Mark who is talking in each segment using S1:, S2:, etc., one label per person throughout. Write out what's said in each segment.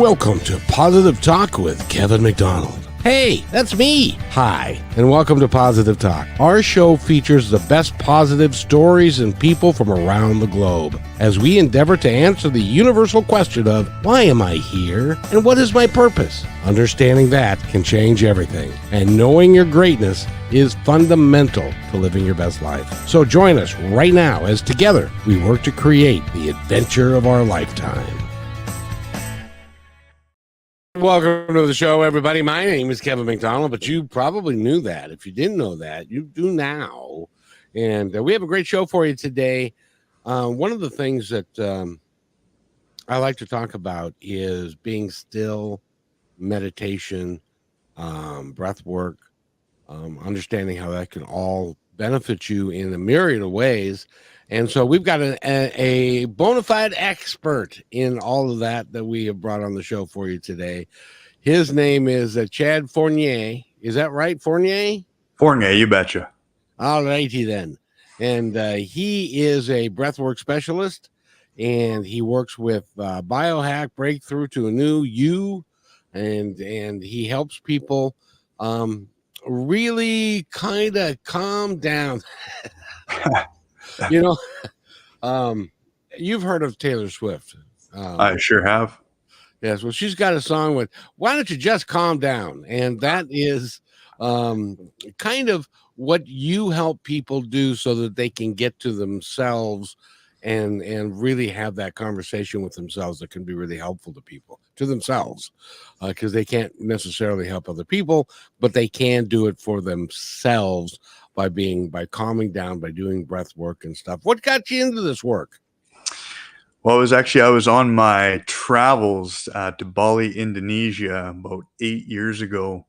S1: Welcome to Positive Talk with Kevin McDonald. Hey, that's me. Hi, and welcome to Positive Talk. Our show features the best positive stories and people from around the globe as we endeavor to answer the universal question of why am I here and what is my purpose? Understanding that can change everything, and knowing your greatness is fundamental to living your best life. So join us right now as together we work to create the adventure of our lifetime. Welcome to the show, everybody. My name is Kevin McDonald, but you probably knew that. If you didn't know that, you do now. And we have a great show for you today. One of the things that I like to talk about is being still, meditation, breath work, understanding how that can all benefit you in a myriad of ways. And so we've got a bona fide expert in all of that we have brought on the show for you today. His name is Chad Fournier. Is that right, Fournier?
S2: Fournier, you betcha.
S1: All righty then. And he is a breathwork specialist, and he works with biohack breakthrough to a new you, and he helps people really kind of calm down. You know, you've heard of Taylor Swift.
S2: I sure have.
S1: Yes, well, she's got a song with "Why Don't You Just Calm Down," and that is kind of what you help people do so that they can get to themselves and really have that conversation with themselves that can be really helpful to people, to themselves, because they can't necessarily help other people, but they can do it for themselves by calming down, by doing breath work and stuff. What got you into this work?
S2: Well, I was on my travels to Bali, Indonesia about 8 years ago.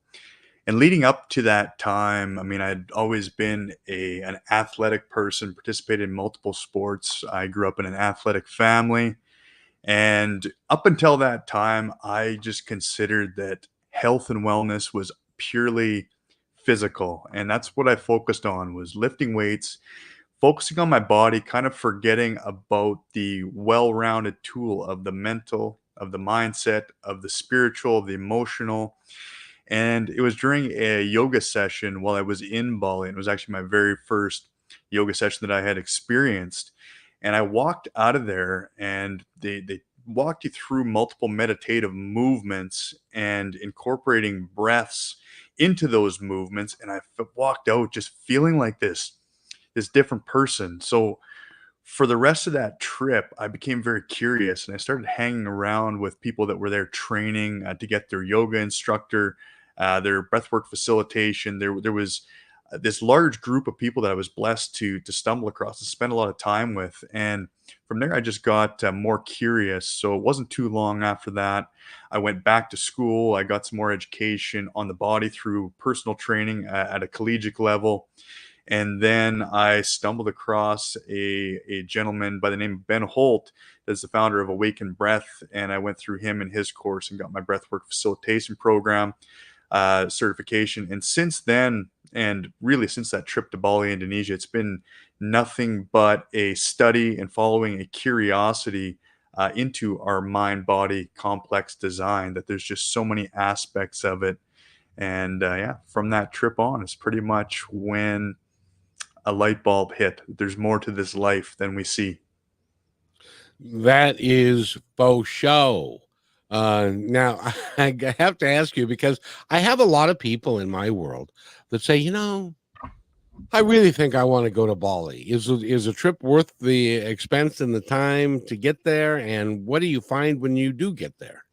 S2: And leading up to that time, I mean, I'd always been an athletic person, participated in multiple sports. I grew up in an athletic family. And up until that time, I just considered that health and wellness was purely physical. And that's what I focused on, was lifting weights, focusing on my body, kind of forgetting about the well-rounded tool of the mental, of the mindset, of the spiritual, the emotional. And it was during a yoga session while I was in Bali. And it was actually my very first yoga session that I had experienced. And I walked out of there, and they walked you through multiple meditative movements and incorporating breaths into those movements. And walked out just feeling like this different person. So for the rest of that trip, I became very curious, and I started hanging around with people that were there training to get their yoga instructor, their breathwork facilitation. There was this large group of people that I was blessed to stumble across, to spend a lot of time with. And from there, I just got more curious. So it wasn't too long after that, I went back to school. I got some more education on the body through personal training at a collegiate level. And then I stumbled across a gentleman by the name of Ben Holt, that's the founder of Awaken Breath. And I went through him and his course and got my breathwork facilitation program certification. And since then, and really since that trip to Bali, Indonesia, it's been nothing but a study and following a curiosity into our mind-body complex design, that there's just so many aspects of it. And yeah, from that trip on is pretty much when a light bulb hit. There's more to this life than we see.
S1: That is faux show. Now, I have to ask you, because I have a lot of people in my world that say, I really think I want to go to Bali. Is a trip worth the expense and the time to get there? And what do you find when you do get there?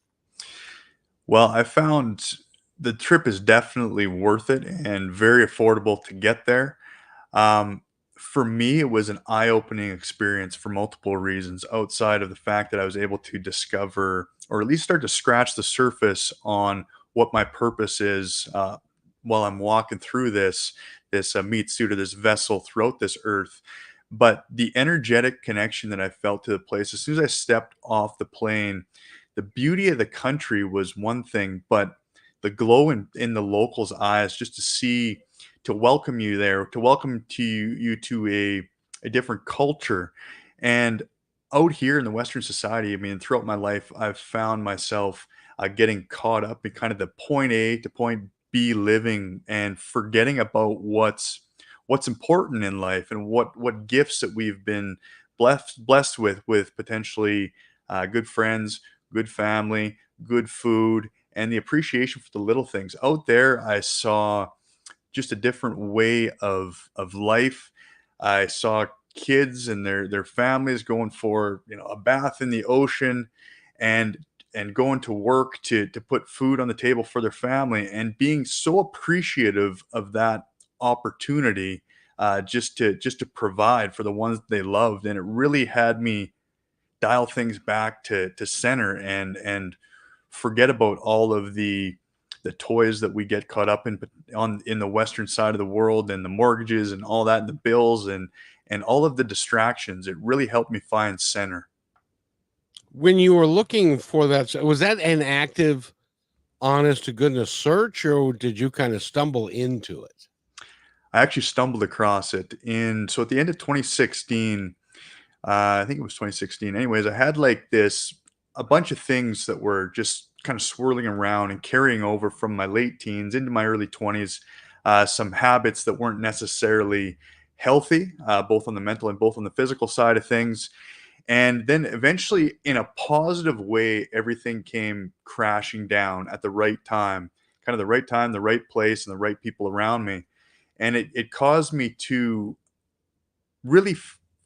S2: Well, I found the trip is definitely worth it and very affordable to get there. Um, for me, it was an eye-opening experience for multiple reasons, outside of the fact that I was able to discover, or at least start to scratch the surface on what my purpose is while I'm walking through this meat suit, or this vessel throughout this earth. But the energetic connection that I felt to the place as soon as I stepped off the plane, the beauty of the country was one thing, but the glow in the locals' eyes, just to see, to welcome you there, to welcome you to a different culture. And out here in the Western society, I mean, throughout my life, I've found myself getting caught up in kind of the point A to point B living and forgetting about what's important in life and what gifts that we've been blessed with potentially good friends, good family, good food, and the appreciation for the little things. Out there, I saw just a different way of life. I saw kids and their families going for a bath in the ocean, and going to work to put food on the table for their family, and being so appreciative of that opportunity, just to provide for the ones they loved. And it really had me dial things back to center, and forget about all of the toys that we get caught up in the western side of the world, and the mortgages and all that, and the bills, and all of the distractions. It really helped me find center.
S1: When you were looking for that, was that an active, honest to goodness search, or did you kind of stumble into it?
S2: I actually stumbled across it in so at the end of 2016. I think it was 2016. Anyways, I had like this a bunch of things that were just kind of swirling around and carrying over from my late teens into my early 20s. Some habits that weren't necessarily healthy, both on the mental and both on the physical side of things. And then eventually, in a positive way, everything came crashing down at the right time, kind of the right time, the right place, and the right people around me. And it caused me to really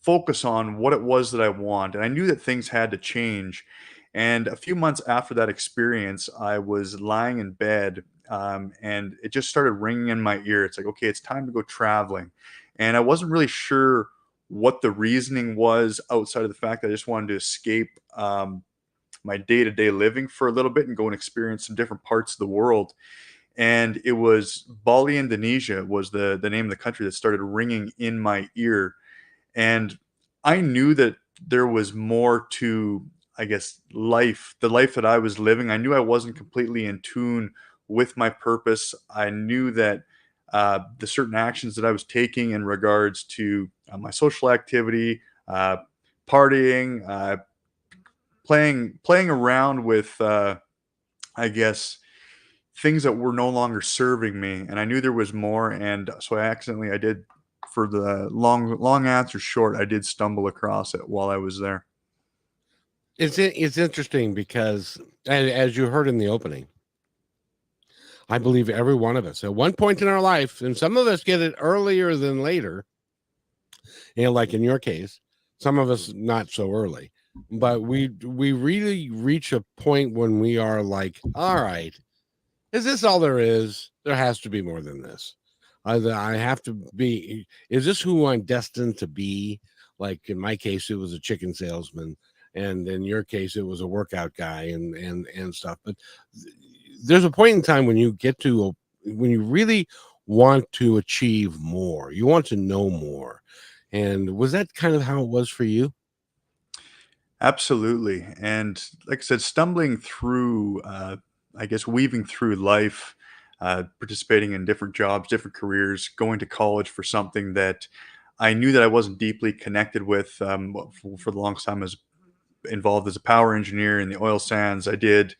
S2: focus on what it was that I want. And I knew that things had to change. And a few months after that experience, I was lying in bed, and it just started ringing in my ear. It's like, okay, it's time to go traveling. And I wasn't really sure what the reasoning was outside of the fact that I just wanted to escape my day to day living for a little bit and go and experience some different parts of the world. And it was Bali, Indonesia was the name of the country that started ringing in my ear. And I knew that there was more to, I guess, the life that I was living. I knew I wasn't completely in tune with my purpose. I knew that the certain actions that I was taking in regards to my social activity, partying, playing around with, I guess, things that were no longer serving me, and I knew there was more. And so I did, for the long answer short, I did stumble across it while I was there.
S1: It's interesting because, as you heard in the opening, I believe every one of us at one point in our life, and some of us get it earlier than later, like in your case, some of us not so early, but we really reach a point when we are like, all right, is this all there is? There has to be more than this. I have to be. Is this who I'm destined to be? Like in my case, it was a chicken salesman, and in your case, it was a workout guy, and stuff. But there's a point in time when you get to when you really want to achieve more. You want to know more. And was that kind of how it was for you?
S2: Absolutely. And like I said, stumbling through, I guess, weaving through life, participating in different jobs, different careers, going to college for something that I knew that I wasn't deeply connected with. For the longest time, I was involved as a power engineer in the oil sands. I did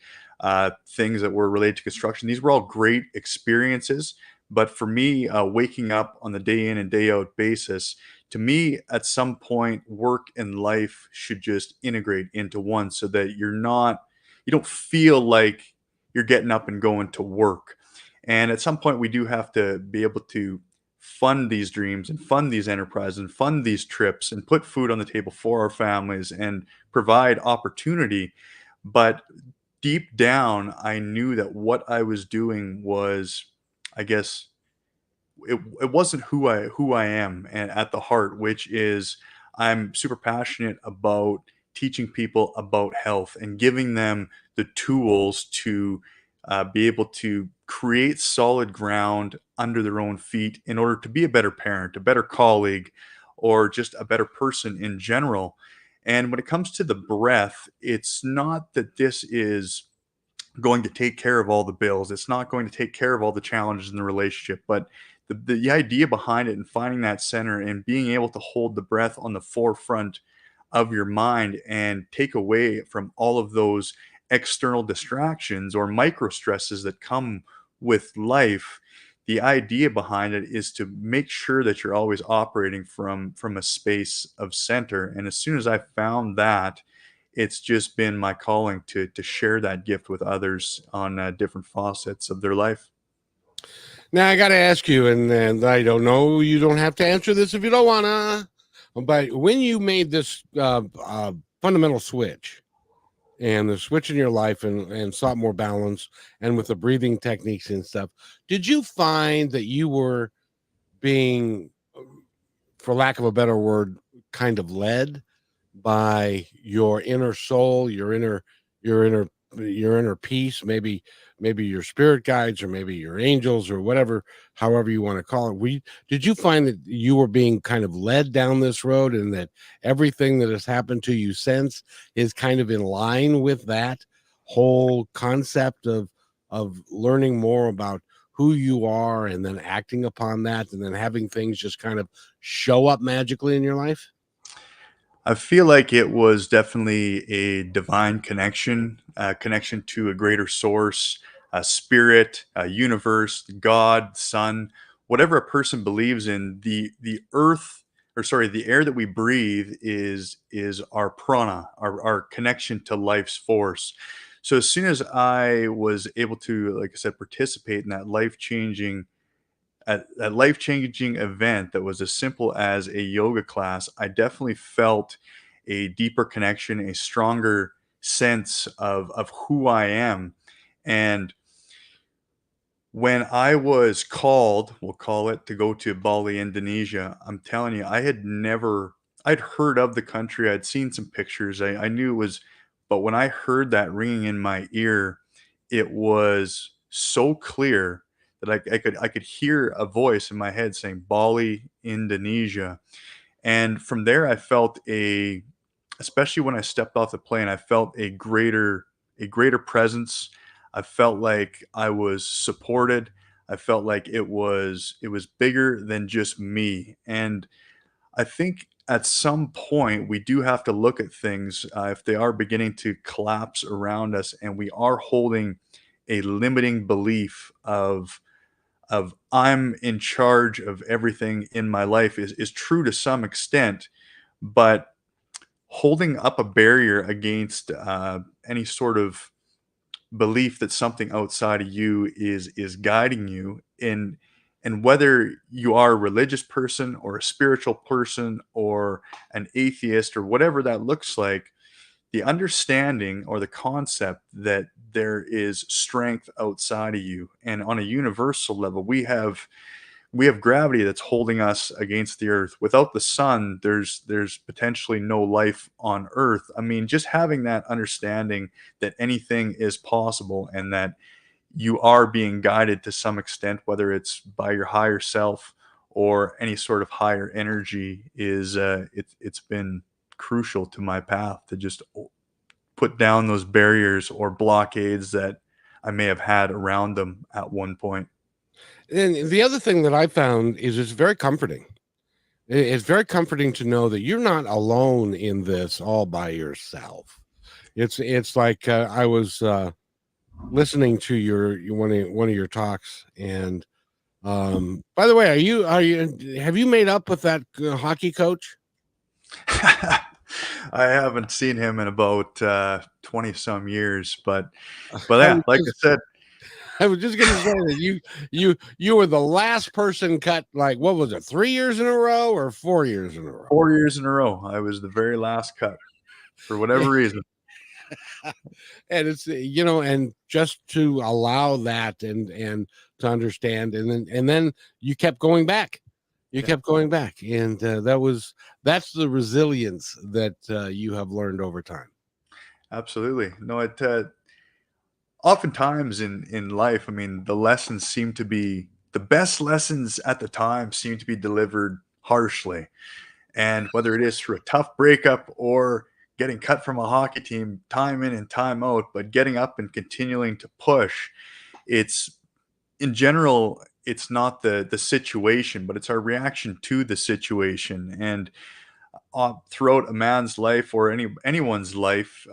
S2: things that were related to construction. These were all great experiences. But for me, waking up on the day in and day out basis, to me, at some point, work and life should just integrate into one, so that you don't feel like you're getting up and going to work. And at some point, we do have to be able to fund these dreams and fund these enterprises and fund these trips and put food on the table for our families and provide opportunity. But deep down, I knew that what I was doing was, I guess, it wasn't who I am, and at the heart, which is I'm super passionate about teaching people about health and giving them the tools to be able to create solid ground under their own feet in order to be a better parent, a better colleague, or just a better person in general. And when it comes to the breath, it's not that this is going to take care of all the bills. It's not going to take care of all the challenges in the relationship, but the idea behind it and finding that center and being able to hold the breath on the forefront of your mind and take away from all of those external distractions or micro stresses that come with life, the idea behind it is to make sure that you're always operating from a space of center. And as soon as I found that, it's just been my calling to share that gift with others on different facets of their life.
S1: Now I got to ask you, and I don't know, you don't have to answer this if you don't wanna. But when you made this fundamental switch and the switch in your life and sought more balance and with the breathing techniques and stuff, did you find that you were being, for lack of a better word, kind of led by your inner soul, your inner your inner peace, maybe your spirit guides or maybe your angels or whatever, however you want to call it? We Did you find that you were being kind of led down this road and that everything that has happened to you since is kind of in line with that whole concept of learning more about who you are and then acting upon that and then having things just kind of show up magically in your life?
S2: I feel like it was definitely a divine connection, connection to a greater source, a spirit, a universe, God, sun, whatever a person believes in. The earth, or sorry, the air that we breathe is our prana, our connection to life's force. So as soon as I was able to, like I said, participate in that life changing at that life-changing event that was as simple as a yoga class, I definitely felt a deeper connection, a stronger sense of who I am. And when I was called, we'll call it, to go to Bali, Indonesia, I'm telling you, I'd heard of the country, I'd seen some pictures, I knew it was, but when I heard that ringing in my ear, it was so clear that I could hear a voice in my head saying Bali, Indonesia. And from there, I felt especially when I stepped off the plane, I felt a greater presence. I felt like I was supported. I felt like it was bigger than just me. And I think at some point we do have to look at things if they are beginning to collapse around us, and we are holding a limiting belief of I'm in charge of everything in my life is true to some extent, but holding up a barrier against any sort of belief that something outside of you is guiding you in, and whether you are a religious person or a spiritual person or an atheist or whatever that looks like, the understanding or the concept that there is strength outside of you, and on a universal level we have gravity that's holding us against the earth. Without the sun, there's potentially no life on earth. I mean, just having that understanding that anything is possible and that you are being guided to some extent, whether it's by your higher self or any sort of higher energy, it's been crucial to my path to just put down those barriers or blockades that I may have had around them at one point.
S1: And the other thing that I found is it's very comforting. It's very comforting to know that you're not alone in this all by yourself. It's like I was listening to one of your talks, and by the way, are you have you made up with that hockey coach?
S2: I haven't seen him in about 20 some years, but
S1: I
S2: yeah,
S1: was
S2: like I
S1: just
S2: said,
S1: I was just gonna say that you were the last person cut. Like, what was it, 3 years in a row or 4 years in a row?
S2: 4 years in a row, I was the very last cut for whatever reason.
S1: And it's and just to allow that and to understand, and then you kept going back. You
S2: Yeah,
S1: kept going back, and that's the resilience that you have learned over time.
S2: absolutely. No, it oftentimes in life, I mean, the best lessons at the time seem to be delivered harshly. And whether it is through a tough breakup or getting cut from a hockey team time in and time out, but getting up and continuing to push, it's in general, it's not the situation, but it's our reaction to the situation. And throughout a man's life or anyone's life,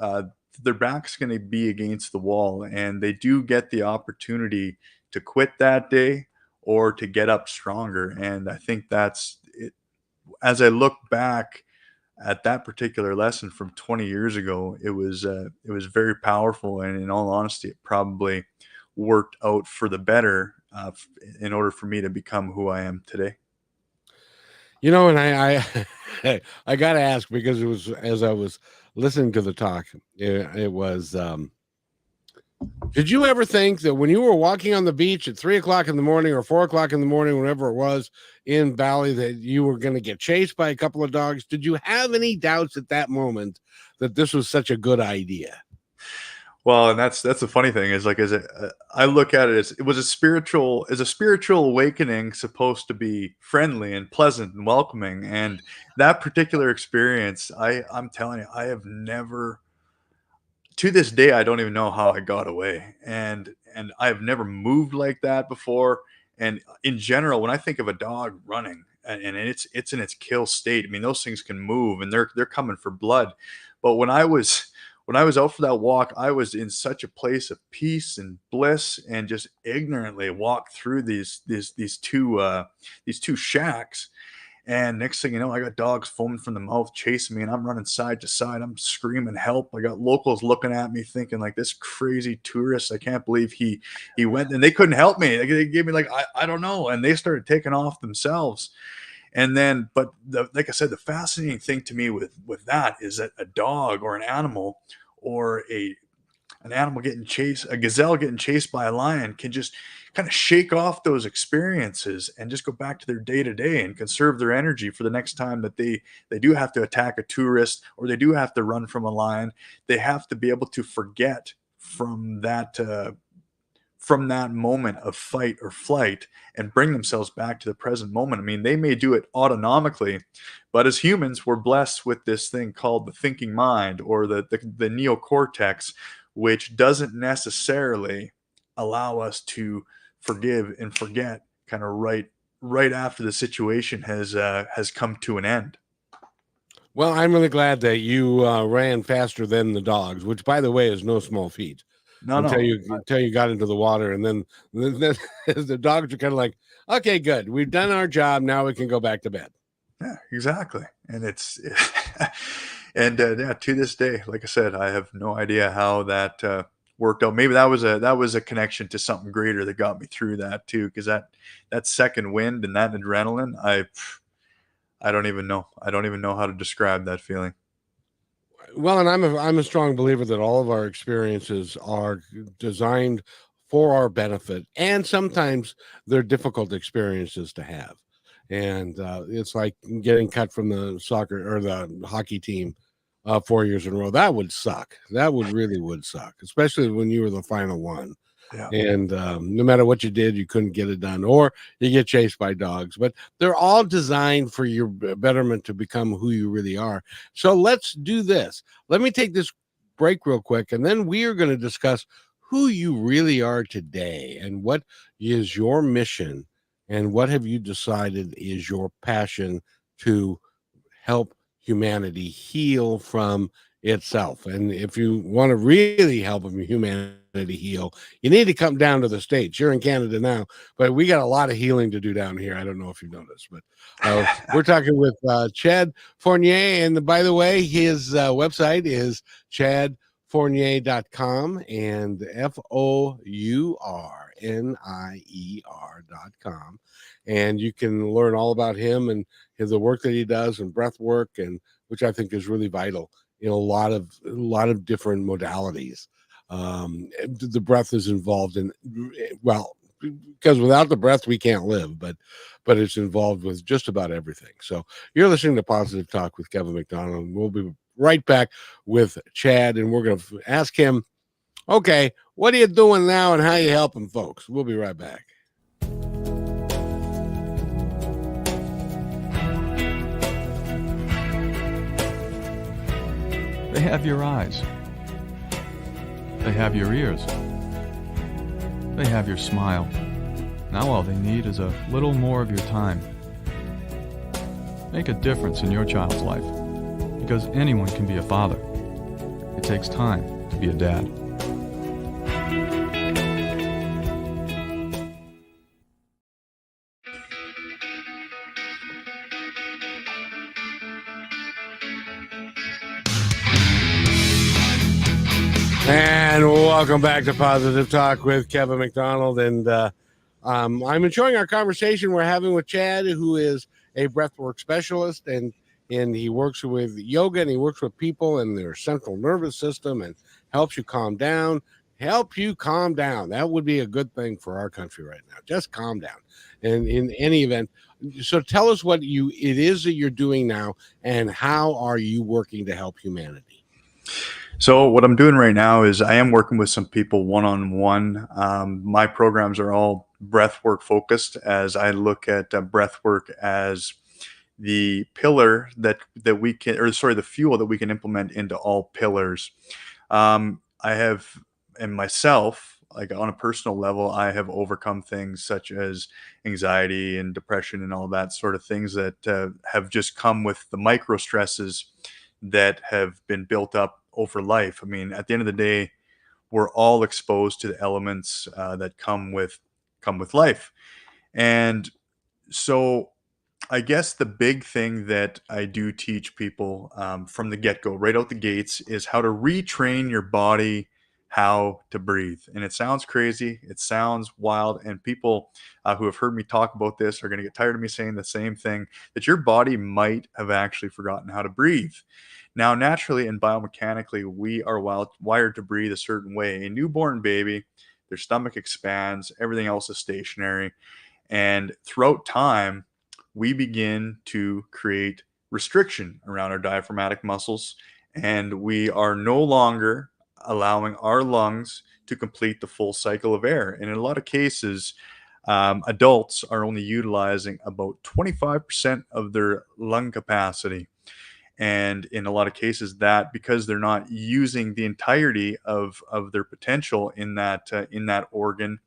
S2: their back's going to be against the wall, and they do get the opportunity to quit that day or to get up stronger. And I think that's it. As I look back at that particular lesson from 20 years ago, it was very powerful, and in all honesty, it probably worked out for the better in order for me to become who I am today.
S1: And I got to ask, because it was, as I was listening to the talk, it was, did you ever think that when you were walking on the beach at 3 o'clock in the morning or 4 o'clock in the morning, whenever it was in Bali, that you were going to get chased by a couple of dogs? Did you have any doubts at that moment that this was such a good idea?
S2: Well, and that's the funny thing is, like, I look at it as, it was a spiritual awakening, supposed to be friendly and pleasant and welcoming. And that particular experience, I'm telling you, I have never, to this day, I don't even know how I got away, and I've never moved like that before. And in general, when I think of a dog running and it's in its kill state, I mean, those things can move and they're coming for blood. But when I was out for that walk, I was in such a place of peace and bliss, and just ignorantly walked through these two shacks. And next thing you know, I got dogs foaming from the mouth chasing me, and I'm running side to side. I'm screaming help. I got locals looking at me thinking, like, this crazy tourist, I can't believe he went, and they couldn't help me. They gave me, like, I don't know. And they started taking off themselves. And then, but like I said, the fascinating thing to me with that is that a dog or an animal, or an animal getting chased, a gazelle getting chased by a lion, can just kind of shake off those experiences and just go back to their day to day and conserve their energy for the next time that they do have to attack a tourist, or they do have to run from a lion. They have to be able to forget from that moment of fight or flight and bring themselves back to the present moment. I mean, they may do it autonomically, but as humans, we're blessed with this thing called the thinking mind, or the neocortex, which doesn't necessarily allow us to forgive and forget kind of right after the situation has come to an end.
S1: Well, I'm really glad that you ran faster than the dogs, which, by the way, is no small feat.
S2: No,
S1: Until
S2: no.
S1: you got into the water, and then the dogs are kind of like, okay, good, we've done our job, now we can go back to bed.
S2: Yeah, exactly. And it's and yeah, to this day, like I said, I have no idea how that worked out. Maybe that was a connection to something greater that got me through that too, because that second wind and that adrenaline, I don't even know. I don't even know how to describe that feeling.
S1: Well, and I'm a strong believer that all of our experiences are designed for our benefit, and sometimes they're difficult experiences to have. And it's like getting cut from the soccer or the hockey team 4 years in a row. That would suck. That would suck, especially when you were the final one.
S2: Yeah.
S1: And no matter what you did, you couldn't get it done, or you get chased by dogs. But they're all designed for your betterment to become who you really are. So let's do this. Let me take this break real quick, and then we are going to discuss who you really are today, and what is your mission, and what have you decided is your passion to help humanity heal from itself. And if you want to really help humanity heal, you need to come down to the States. You're in Canada now, but we got a lot of healing to do down here. I don't know if you've noticed, but we're talking with Chad Fournier. And by the way, his website is chadfournier.com, and fournier.com. And you can learn all about him and the work that he does, and breath work, and which I think is really vital in a lot of different modalities. The breath is involved in, well, because without the breath we can't live, but it's involved with just about everything. So you're listening to Positive Talk with Kevin McDonald, and we'll be right back with Chad, and we're going to ask him, okay, what are you doing now and how you helping folks? We'll be right back.
S3: They have your eyes. They have your ears. They have your smile. Now all they need is a little more of your time. Make a difference in your child's life, because anyone can be a father. It takes time to be a dad.
S1: And welcome back to Positive Talk with Kevin McDonald. And I'm enjoying our conversation we're having with Chad, who is a breathwork specialist, and he works with yoga, and he works with people and their central nervous system and helps you calm down. Help you calm down. That would be a good thing for our country right now. Just calm down. And in any event, so tell us what it is that you're doing now, and how are you working to help humanity?
S2: So what I'm doing right now is I am working with some people one-on-one. My programs are all breathwork focused, as I look at breathwork as the pillar that we can, or sorry, the fuel that we can implement into all pillars. I have, and myself, like on a personal level, I have overcome things such as anxiety and depression and all that sort of things that have just come with the micro stresses that have been built up over life. I mean, at the end of the day, we're all exposed to the elements that come with life. And so I guess the big thing that I do teach people from the get-go, right out the gates, is how to retrain your body how to breathe. And it sounds crazy, it sounds wild, and people who have heard me talk about this are going to get tired of me saying the same thing, that your body might have actually forgotten how to breathe. Now, naturally and biomechanically, we are wired to breathe a certain way. A newborn baby, their stomach expands, everything else is stationary. And throughout time, we begin to create restriction around our diaphragmatic muscles, and we are no longer allowing our lungs to complete the full cycle of air. And in a lot of cases, adults are only utilizing about 25% of their lung capacity. And in a lot of cases, that because they're not using the entirety of their potential in that organ,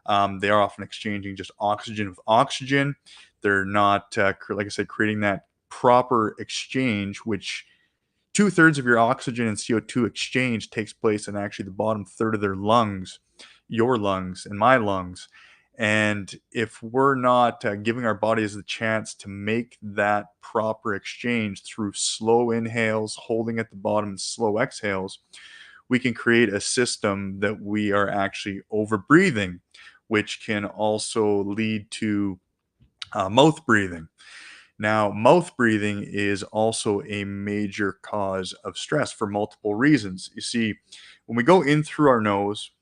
S2: they are often exchanging just oxygen with oxygen. They're not, like I said, creating that proper exchange, which 2/3 of your oxygen and CO2 exchange takes place in actually the bottom third of their lungs, your lungs and my lungs. And if we're not giving our bodies the chance to make that proper exchange through slow inhales, holding at the bottom, and slow exhales, we can create a system that we are actually over breathing, which can also lead to mouth breathing. Now, mouth breathing is also a major cause of stress for multiple reasons. You see, when we go in through our nose,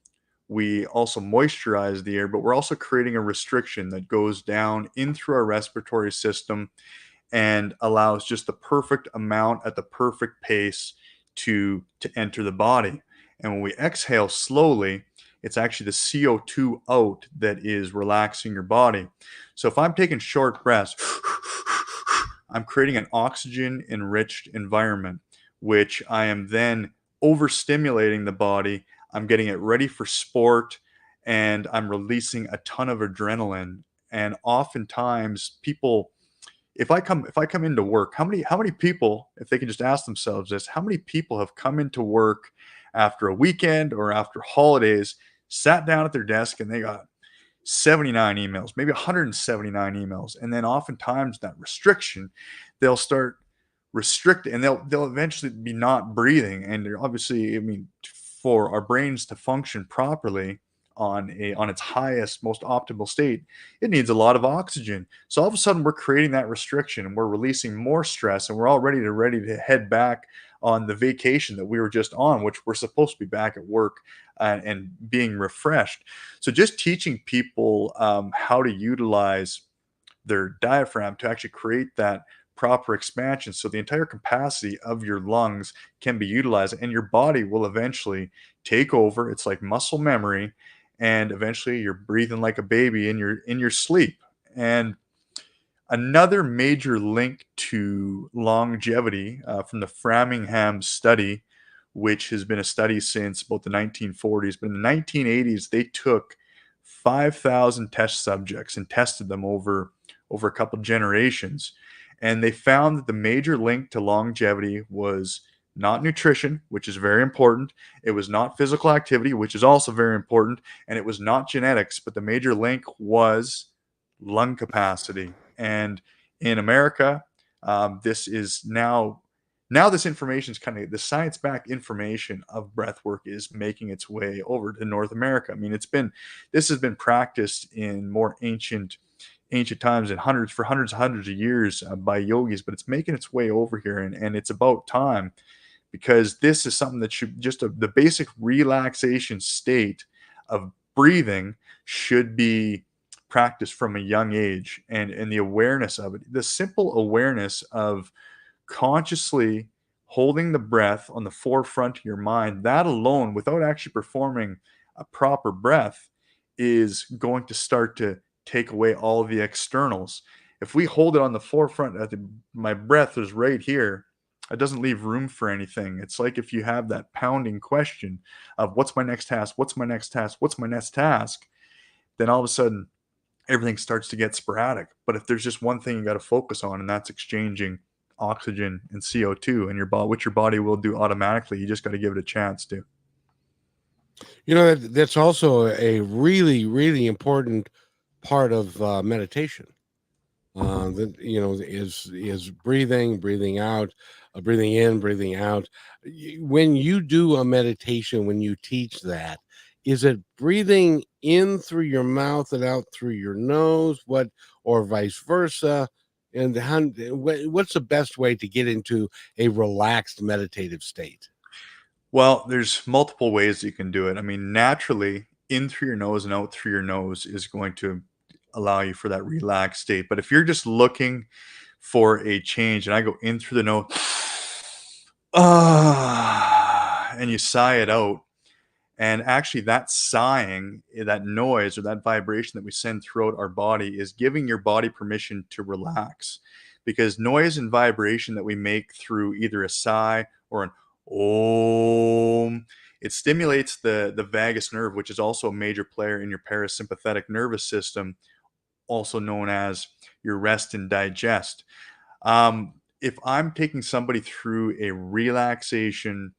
S2: we also moisturize the air, but we're also creating a restriction that goes down in through our respiratory system and allows just the perfect amount at the perfect pace to enter the body. And when we exhale slowly, it's actually the CO2 out that is relaxing your body. So if I'm taking short breaths, I'm creating an oxygen enriched environment, which I am then overstimulating the body. I'm getting it ready for sport, and I'm releasing a ton of adrenaline. And oftentimes people, if I come into work, how many people, if they can just ask themselves this, how many people have come into work after a weekend or after holidays, sat down at their desk, and they got 79 emails, maybe 179 emails, and then oftentimes that restriction, they'll start restricting, and they'll eventually be not breathing. And they're obviously, I mean, for our brains to function properly on its highest, most optimal state, it needs a lot of oxygen. So all of a sudden we're creating that restriction, and we're releasing more stress, and we're all ready to head back on the vacation that we were just on, which we're supposed to be back at work and being refreshed. So just teaching people how to utilize their diaphragm to actually create that proper expansion, so the entire capacity of your lungs can be utilized, and your body will eventually take over. It's like muscle memory, and eventually you're breathing like a baby in your sleep. And another major link to longevity from the Framingham study, which has been a study since about the 1940s, but in the 1980s they took 5,000 test subjects and tested them over a couple generations, and they found that the major link to longevity was not nutrition, which is very important. It was not physical activity, which is also very important. And it was not genetics, but the major link was lung capacity. And in America, this is now this information is kind of the science-backed information of breath work is making its way over to North America. I mean, this has been practiced in more ancient times and hundreds of years by yogis, but it's making its way over here, and it's about time, because this is something that should the basic relaxation state of breathing should be practiced from a young age, and the awareness of it, the simple awareness of consciously holding the breath on the forefront of your mind, that alone, without actually performing a proper breath, is going to start to take away all the externals. If we hold it on the forefront, my breath is right here, it doesn't leave room for anything. It's like if you have that pounding question of what's my next task, what's my next task, what's my next task, then all of a sudden everything starts to get sporadic. But if there's just one thing you got to focus on, and that's exchanging oxygen and CO2, and which your body will do automatically, you just got to give it a chance to.
S1: That's also a really, really important part of meditation. That is breathing out, breathing in, breathing out. When you do a meditation, when you teach that, is it breathing in through your mouth and out through your nose, or vice versa? And what's the best way to get into a relaxed meditative state?
S2: Well, there's multiple ways you can do it. I mean, naturally, in through your nose and out through your nose is going to allow you for that relaxed state. But if you're just looking for a change, and I go in through the nose, and you sigh it out, and actually that sighing, that noise or that vibration that we send throughout our body is giving your body permission to relax, because noise and vibration that we make through either a sigh or an Om, it stimulates the vagus nerve, which is also a major player in your parasympathetic nervous system, also known as your rest and digest. If I'm taking somebody through a relaxation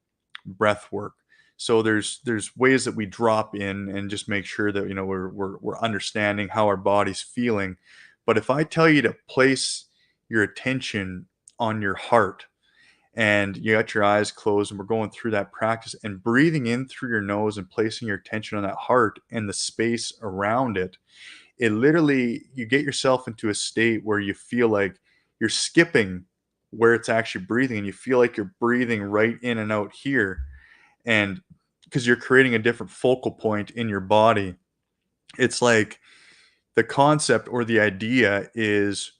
S2: breath work, so there's ways that we drop in and just make sure that we're understanding how our body's feeling. But if I tell you to place your attention on your heart, and you got your eyes closed, and we're going through that practice and breathing in through your nose and placing your attention on that heart and the space around it, it literally, you get yourself into a state where you feel like you're skipping where it's actually breathing, and you feel like you're breathing right in and out here. And because you're creating a different focal point in your body, it's like the concept or the idea is,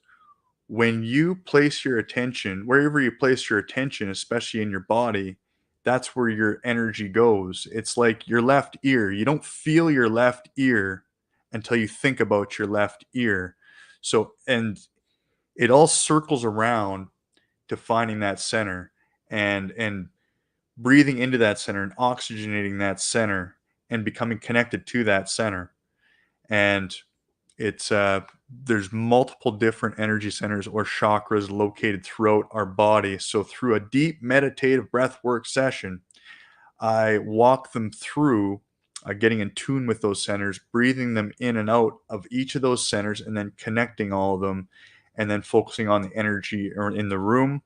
S2: when you place your attention, wherever you place your attention, especially in your body, that's where your energy goes. It's like your left ear. You don't feel your left ear until you think about your left ear. So, and it all circles around to finding that center, and breathing into that center and oxygenating that center and becoming connected to that center. And it's there's multiple different energy centers or chakras located throughout our body. So through a deep meditative breath work session, I walk them through getting in tune with those centers, breathing them in and out of each of those centers, and then connecting all of them, and then focusing on the energy or in the room,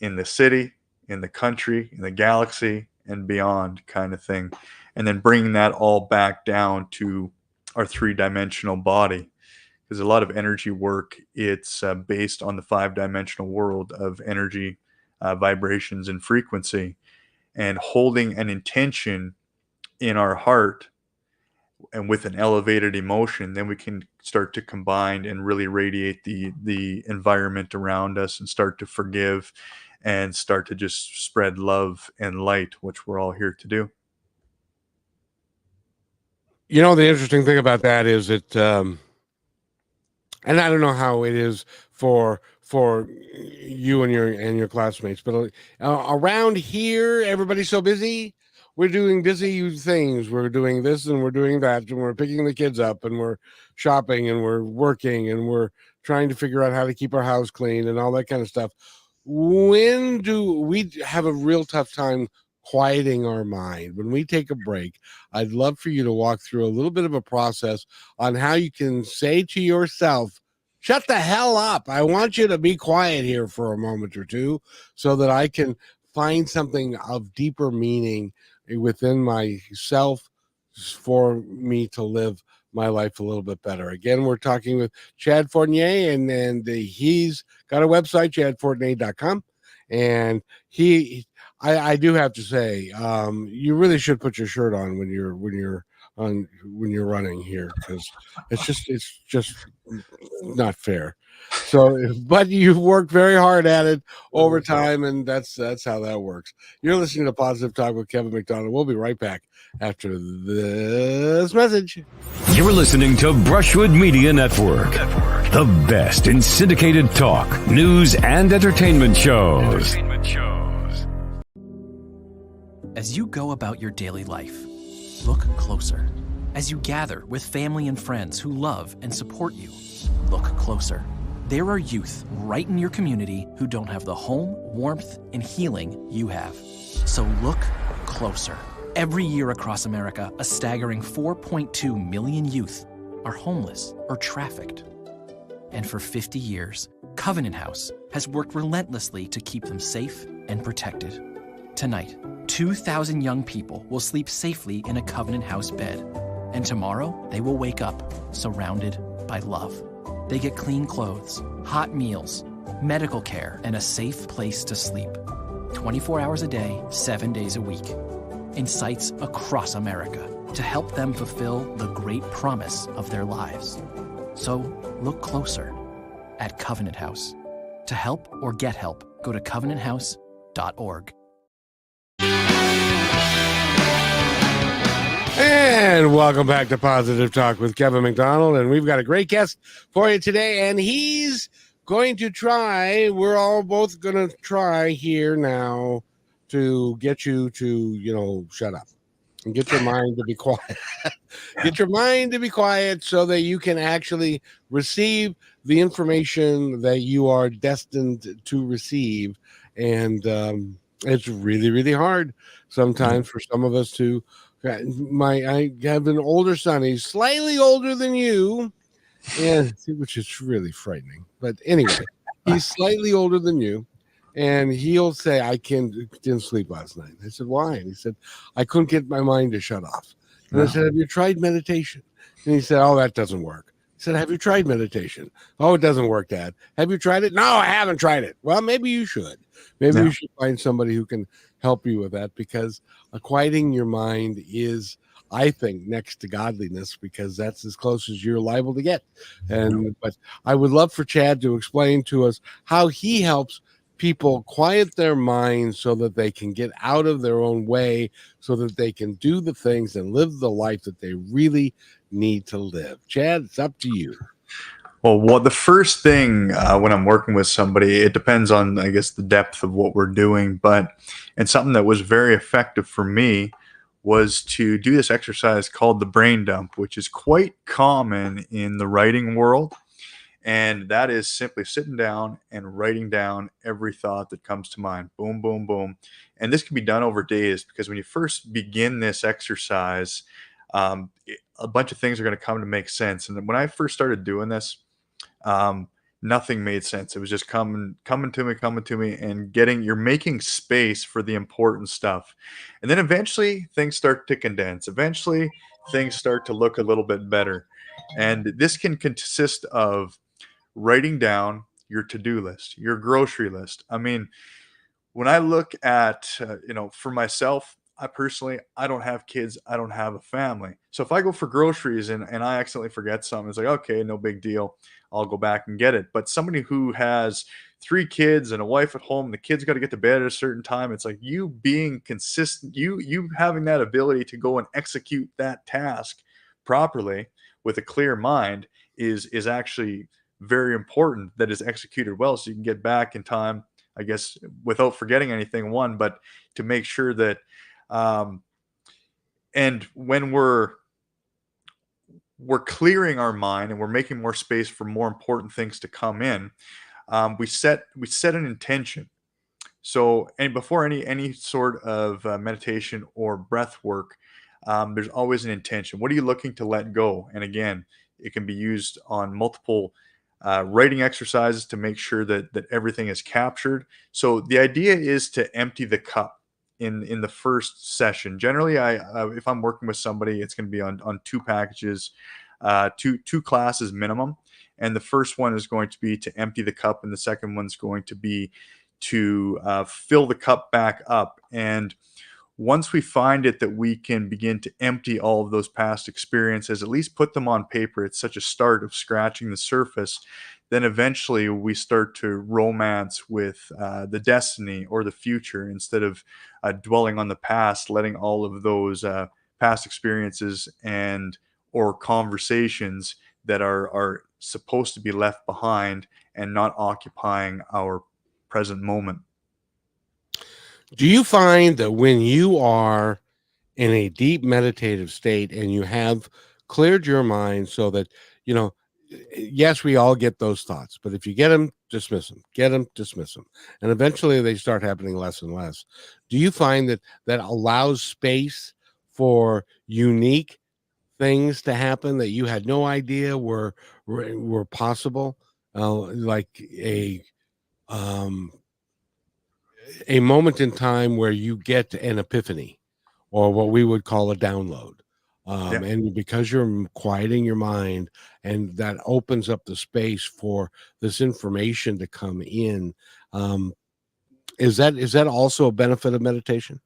S2: in the city, in the country, in the galaxy, and beyond, kind of thing. And then bringing that all back down to our three-dimensional body, because a lot of energy work, it's based on the five-dimensional world of energy, vibrations, and frequency. And holding an intention in our heart and with an elevated emotion, then we can start to combine and really radiate the environment around us, and start to forgive and start to just spread love and light, which we're all here to do.
S1: The interesting thing about that is that, and I don't know how it is for you and your classmates, but around here, everybody's so busy. We're doing busy things. We're doing this and we're doing that, and we're picking the kids up, and we're shopping, and we're working, and we're trying to figure out how to keep our house clean and all that kind of stuff. when do we have a real tough time quieting our mind? When we take a break, I'd love for you to walk through a little bit of a process on how you can say to yourself, shut the hell up. I want you to be quiet here for a moment or two so that I can find something of deeper meaning within myself for me to live my life a little bit better. Again, we're talking with Chad Fournier, and he's got a website, chadfournier.com. And I do have to say, you really should put your shirt on when you're running here, because it's just not fair. So, but you've worked very hard at it over time, and that's how that works. You're listening to Positive Talk with Kevin McDonald. We'll be right back after this message.
S4: You're listening to Brushwood Media Network, the best in syndicated talk, news, and entertainment shows.
S5: As you go about your daily life, look closer. As you gather with family and friends who love and support you, look closer. There are youth right in your community who don't have the home, warmth, and healing you have. So look closer. Every year across America, a staggering 4.2 million youth are homeless or trafficked. And for 50 years, Covenant House has worked relentlessly to keep them safe and protected. Tonight, 2,000 young people will sleep safely in a Covenant House bed. And tomorrow, they will wake up surrounded by love. They get clean clothes, hot meals, medical care, and a safe place to sleep. 24 hours a day, 7 days a week. In sites across America to help them fulfill the great promise of their lives. So look closer at Covenant House. To help or get help, go to covenanthouse.org.
S1: And welcome back to Positive Talk with Kevin McDonald. And we've got a great guest for you today. And he's going to try, we're all both going to try here now to get you to, shut up and get your mind to be quiet. Get your mind to be quiet so that you can actually receive the information that you are destined to receive. And it's really, really hard sometimes for some of us to. I have an older son. He's slightly older than you, and which is really frightening. But anyway, he's slightly older than you, and he'll say, "I didn't sleep last night." I said, "Why?" And he said, "I couldn't get my mind to shut off." And I said, "Have you tried meditation?" And he said, "Oh, that doesn't work." I said, "Have you tried meditation?" "Oh, it doesn't work, Dad." "Have you tried it?" "No, I haven't tried it." Well, maybe you should. Maybe you should find somebody who can help you with that, because quieting your mind is, I think, next to godliness, because that's as close as you're liable to get. But I would love for Chad to explain to us how he helps people quiet their minds so that they can get out of their own way, so that they can do the things and live the life that they really need to live. Chad, it's up to you.
S2: Well, the first thing when I'm working with somebody, it depends on, I guess, the depth of what we're doing. And something that was very effective for me was to do this exercise called the brain dump, which is quite common in the writing world. And that is simply sitting down and writing down every thought that comes to mind. Boom, boom, boom. And this can be done over days, because when you first begin this exercise, a bunch of things are going to come to make sense. And when I first started doing this, nothing made sense. It was just coming to me, and you're making space for the important stuff. And then eventually things start to condense. Eventually things start to look a little bit better. And this can consist of writing down your to-do list, your grocery list. I mean, when I look at, for myself, I don't have kids. I don't have a family. So if I go for groceries and I accidentally forget something, it's like, okay, no big deal. I'll go back and get it. But somebody who has 3 kids and a wife at home, the kids got to get to bed at a certain time. It's like, you being consistent, you having that ability to go and execute that task properly with a clear mind is actually very important, that is executed well, so you can get back in time, I guess, without forgetting anything, but to make sure that and when we're clearing our mind and we're making more space for more important things to come in, we set an intention. So, and before any sort of meditation or breath work, there's always an intention. What are you looking to let go? And again, it can be used on multiple writing exercises to make sure that everything is captured. So the idea is to empty the cup in the first session. Generally, if I'm working with somebody, it's going to be on two packages, two classes minimum. And the first one is going to be to empty the cup, and the second one's going to be to fill the cup back up. And once we find it that we can begin to empty all of those past experiences, at least put them on paper, it's such a start of scratching the surface. Then eventually we start to romance with the destiny or the future instead of dwelling on the past, letting all of those past experiences and or conversations that are supposed to be left behind and not occupying our present moment.
S1: Do you find that when you are in a deep meditative state and you have cleared your mind so that, you know, yes, we all get those thoughts, but if you get them, dismiss them, get them, dismiss them. And eventually they start happening less and less. Do you find that that allows space for unique things to happen that you had no idea were possible? Like um, a moment in time where you get an epiphany or what we would call a download.
S2: Yeah.
S1: And because you're quieting your mind and that opens up the space for this information to come in. Um, is that also a benefit of meditation?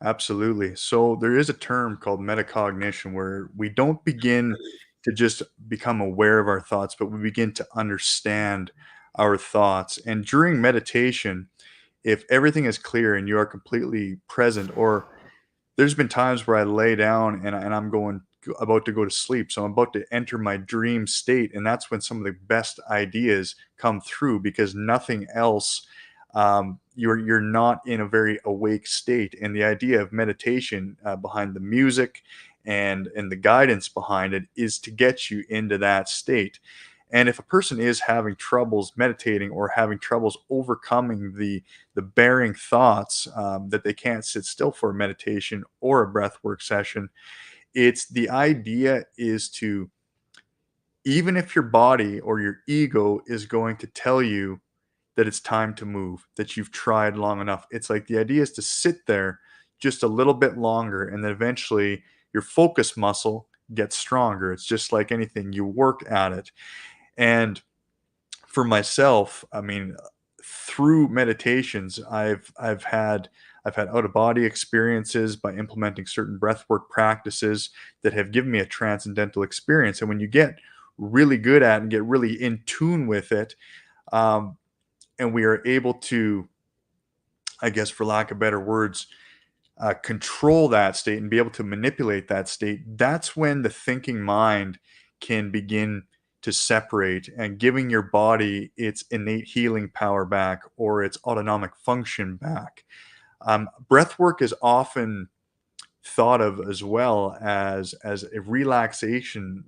S2: Absolutely. So there is a term called metacognition where we don't begin to just become aware of our thoughts, but we begin to understand our thoughts. And during meditation, if everything is clear and you are completely present, or there's been times where I lay down and I'm about to go to sleep. So I'm about to enter my dream state. And that's when some of the best ideas come through because nothing else, you're not in a very awake state. And the idea of meditation behind the music and the guidance behind it is to get you into that state. And if a person is having troubles meditating or having troubles overcoming the bearing thoughts that they can't sit still for a meditation or a breath work session, it's the idea is to, even if your body or your ego is going to tell you that it's time to move, that you've tried long enough, it's like the idea is to sit there just a little bit longer, and then eventually your focus muscle gets stronger. It's just like anything, you work at it. And for myself, I mean, through meditations, I've had out of body experiences by implementing certain breathwork practices that have given me a transcendental experience. And when you get really good at it and get really in tune with it, um, and we are able to, I guess, for lack of better words, control that state and be able to manipulate that state, that's when the thinking mind can begin to separate and giving your body its innate healing power back or its autonomic function back. Breath work is often thought of as well as a relaxation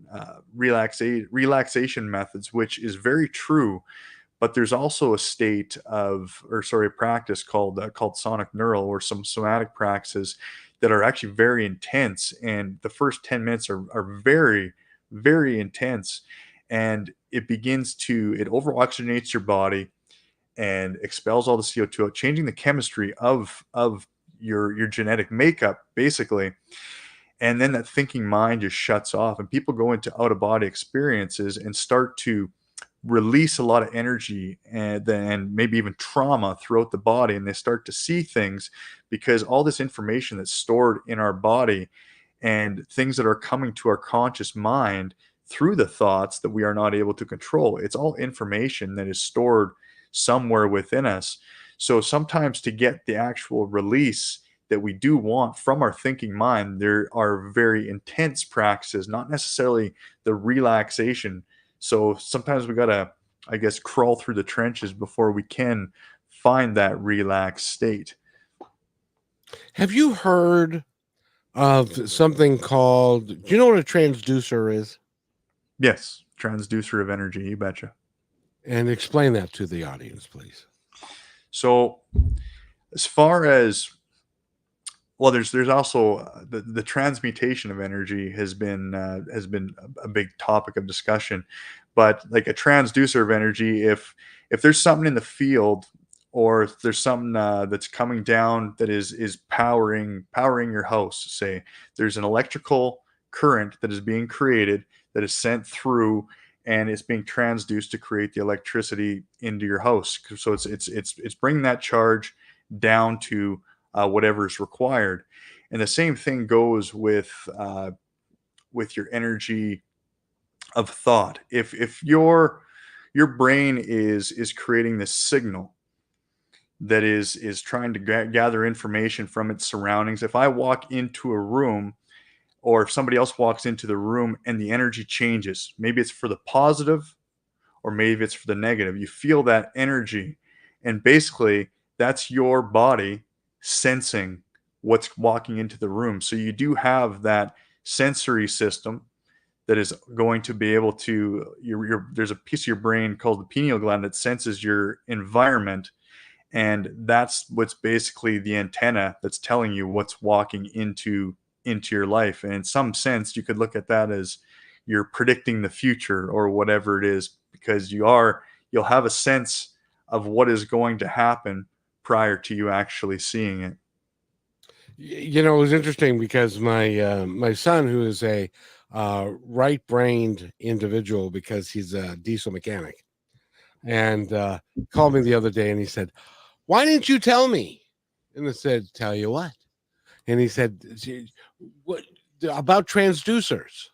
S2: methods, which is very true. But there's also a state of, or sorry, a practice called sonic neural or some somatic practices that are actually very intense. And the first 10 minutes are very, very intense. And it over oxygenates your body and expels all the CO2 out, changing the chemistry of your genetic makeup, basically. And then that thinking mind just shuts off, and people go into out of body experiences and start to release a lot of energy and then maybe even trauma throughout the body, and they start to see things because all this information that's stored in our body and things that are coming to our conscious mind through the thoughts that we are not able to control, it's all information that is stored somewhere within us. So sometimes to get the actual release that we do want from our thinking mind, there are very intense practices, not necessarily the relaxation. So sometimes we got to, I guess, crawl through the trenches before we can find that relaxed state.
S1: Have you heard of something called, do you know what a transducer is?
S2: Yes, transducer of energy, you betcha.
S1: And explain that to the audience, please.
S2: So As far as, well, there's also the transmutation of energy has been a big topic of discussion, but like a transducer of energy, if there's something in the field, or if there's something that's coming down that is powering your house, say there's an electrical current that is being created, that is sent through, and it's being transduced to create the electricity into your house. So it's bringing that charge down to whatever is required. And the same thing goes with your energy of thought. If your brain is creating this signal that is trying to gather information from its surroundings. If I walk into a room, or if somebody else walks into the room and the energy changes, maybe it's for the positive or maybe it's for the negative. You feel that energy, and basically that's your body sensing what's walking into the room. So you do have that sensory system that is going to be able to there's a piece of your brain called the pineal gland that senses your environment, and that's what's basically the antenna that's telling you what's walking into your life. And in some sense you could look at that as you're predicting the future or whatever it is, because you'll have a sense of what is going to happen prior to you actually seeing it.
S1: You know, it was interesting because my son, who is a right-brained individual because he's a diesel mechanic, and called me the other day and he said, "Why didn't you tell me?" And I said, "Tell you what?" And he said, "What about transducers?"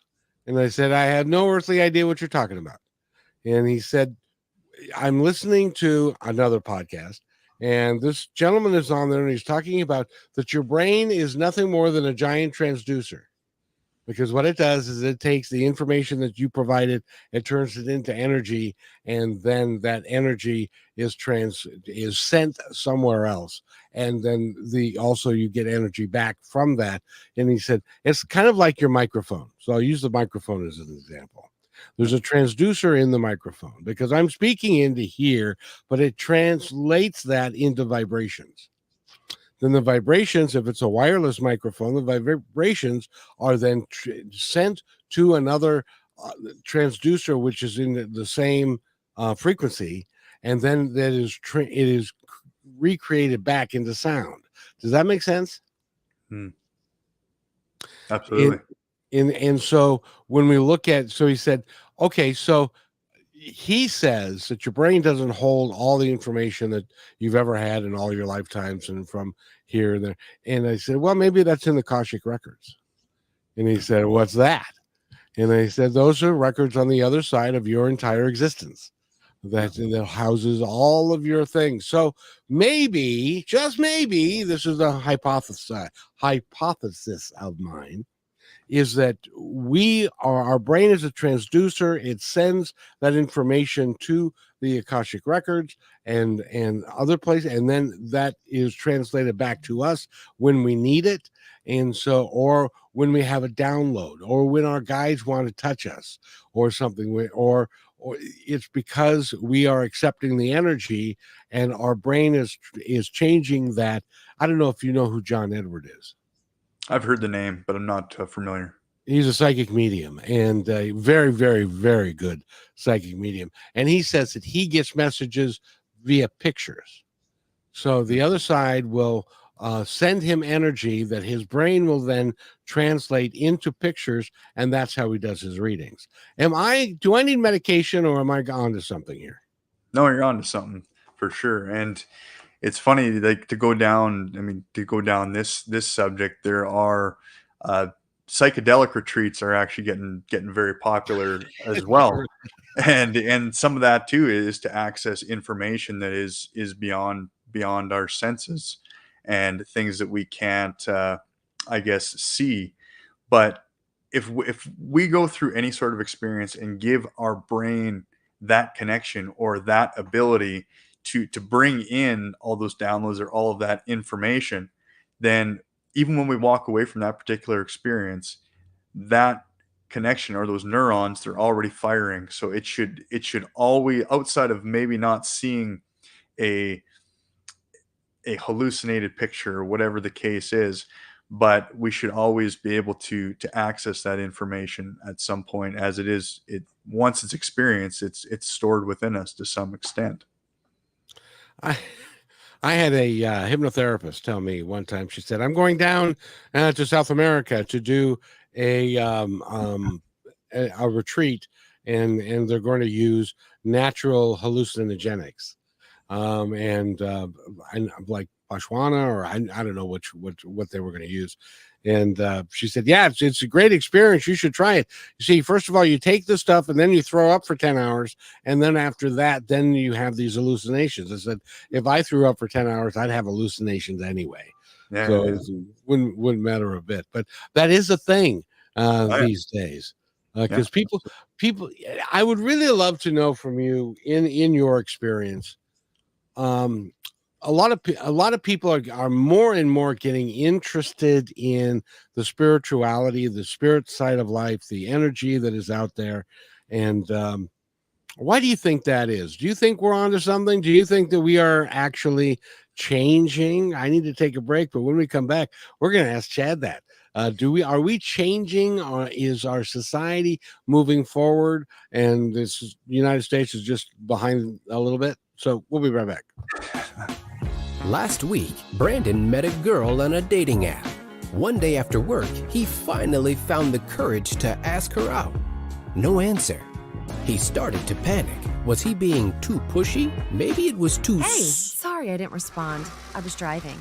S1: And I said, "I have no earthly idea what you're talking about." And he said, "I'm listening to another podcast, and this gentleman is on there and he's talking about that your brain is nothing more than a giant transducer, because what it does is it takes the information that you provided, it turns it into energy, and then that energy is sent somewhere else, and then also you get energy back from that." And he said it's kind of like your microphone. So I'll use the microphone as an example. There's a transducer in the microphone because I'm speaking into here, but it translates that into vibrations. Then the vibrations, if it's a wireless microphone, the vibrations are then sent to another transducer, which is in the same frequency, and then it is recreated back into sound. Does that make sense?
S2: Hmm. Absolutely.
S1: And so when we look at, so he said, okay, so he says that your brain doesn't hold all the information that you've ever had in all your lifetimes and from here and there. And I said, well, maybe that's in the Akashic records. And he said, what's that? And I said, those are records on the other side of your entire existence that houses all of your things. So maybe, just maybe, this is a hypothesis of mine, is that our brain is a transducer. It sends that information to the Akashic records and other places, and then that is translated back to us when we need it. And so, or when we have a download, or when our guides want to touch us or something, or it's because we are accepting the energy and our brain is changing that. I don't know if you know who John Edward is.
S2: I've heard the name, but I'm not familiar.
S1: He's a psychic medium, and a very, very, very good psychic medium. And he says that he gets messages via pictures. So the other side will send him energy that his brain will then translate into pictures, and that's how he does his readings. Do I need medication, or am I on to something here?
S2: No, you're on to something for sure. And it's funny, like, to go down this subject. There are psychedelic retreats are actually getting very popular as well. And some of that too is to access information that is beyond our senses, and things that we can't I guess see. But if we go through any sort of experience and give our brain that connection or that ability to bring in all those downloads or all of that information, then even when we walk away from that particular experience, that connection or those neurons, they're already firing. So it should always, outside of maybe not seeing a a hallucinated picture or whatever the case is, but we should always be able to access that information at some point, as it once it's experienced, it's stored within us to some extent.
S1: I I had a hypnotherapist tell me one time. She said, "I'm going down to South America to do a a retreat, and they're going to use natural hallucinogenics, and I'm like Botswana, or I don't know what they were going to use." And she said, "Yeah, it's a great experience. You should try it. You see, first of all, you take the stuff and then you throw up for 10 hours. And then after that, then you have these hallucinations." I said, if I threw up for 10 hours, I'd have hallucinations anyway.
S2: Yeah,
S1: So
S2: yeah.
S1: it wouldn't matter a bit. But that is a thing
S2: Yeah.
S1: these days. Because
S2: Yeah.
S1: people, I would really love to know from you in your experience. Um, a lot of people are more and more getting interested in the spirituality, the spirit side of life, the energy that is out there. And why do you think that is? Do you think we're onto something? Do you think that we are actually changing? I need to take a break, but when we come back, we're going to ask Chad that. Are we changing, or is our society moving forward and this United States is just behind a little bit? So we'll be right back.
S6: Last week, Brandon met a girl on a dating app. One day after work, he finally found the courage to ask her out. No answer. He started to panic. Was he being too pushy? Maybe it was too...
S7: Hey, sorry I didn't respond. I was driving.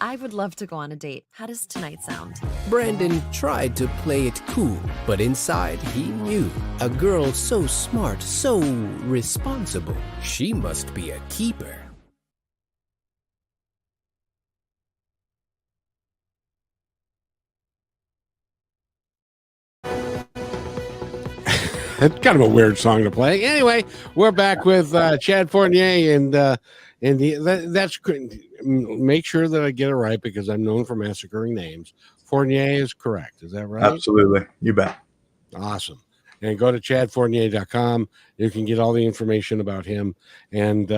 S7: I would love to go on a date. How does tonight sound?
S6: Brandon tried to play it cool, but inside he knew. A girl so smart, so responsible. She must be a keeper.
S1: It's kind of a weird song to play. Anyway, we're back with Chad Fournier, and that's make sure that I get it right, because I'm known for massacring names. Fournier is correct. Is that right?
S2: Absolutely. You bet.
S1: Awesome. And go to chadfournier.com. You can get all the information about him. And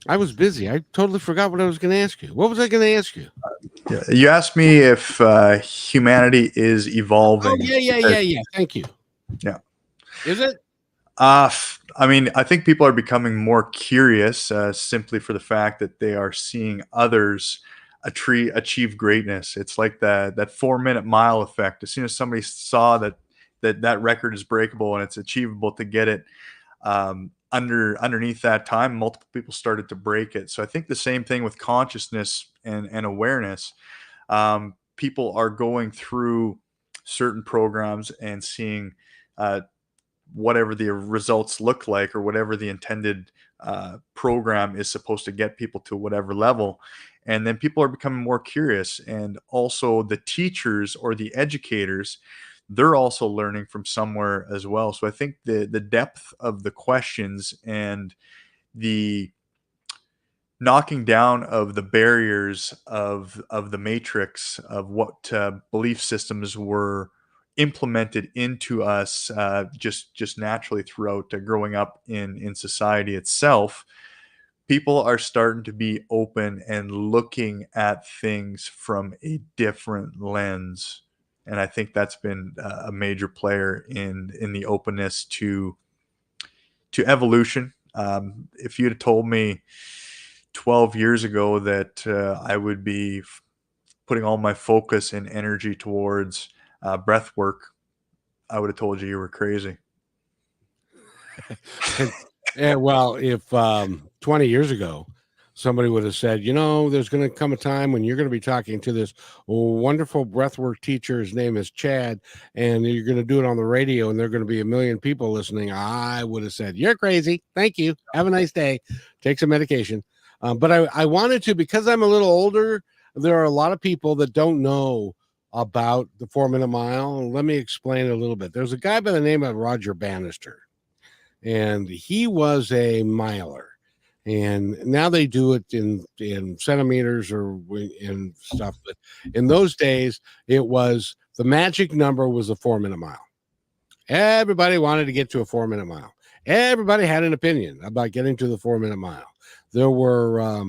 S1: I was busy. I totally forgot what I was going to ask you. What was I going to ask you?
S2: You asked me if humanity is evolving.
S1: Oh, yeah. Thank you.
S2: Yeah.
S1: Is it?
S2: I mean, I think people are becoming more curious simply for the fact that they are seeing others achieve greatness. It's like that 4-minute mile effect. As soon as somebody saw that record is breakable and it's achievable to get it underneath that time, multiple people started to break it. So I think the same thing with consciousness and awareness. People are going through certain programs and seeing whatever the results look like, or whatever the intended program is supposed to get people to whatever level. And then people are becoming more curious, and also the teachers or the educators, they're also learning from somewhere as well. So I think the depth of the questions and the knocking down of the barriers of the matrix of what belief systems were implemented into us just naturally throughout growing up in society itself, people are starting to be open and looking at things from a different lens. And I think that's been a major player in the openness to evolution. If you'd have told me 12 years ago that I would be putting all my focus and energy towards breath work, I would have told you were crazy.
S1: Yeah, well, if 20 years ago somebody would have said, there's going to come a time when you're going to be talking to this wonderful breathwork teacher, his name is Chad, and you're going to do it on the radio and there are going to be 1 million people listening, I would have said, you're crazy. Thank you. Have a nice day. Take some medication. But I wanted to, because I'm a little older, there are a lot of people that don't know about the 4-minute mile. Let me explain a little bit. There's a guy by the name of Roger Bannister, and he was a miler. And now they do it in centimeters or in stuff. But in those days, it was the magic number was the 4-minute mile. Everybody wanted to get to a 4-minute mile. everybody had an opinion about getting to the 4-minute mile. There were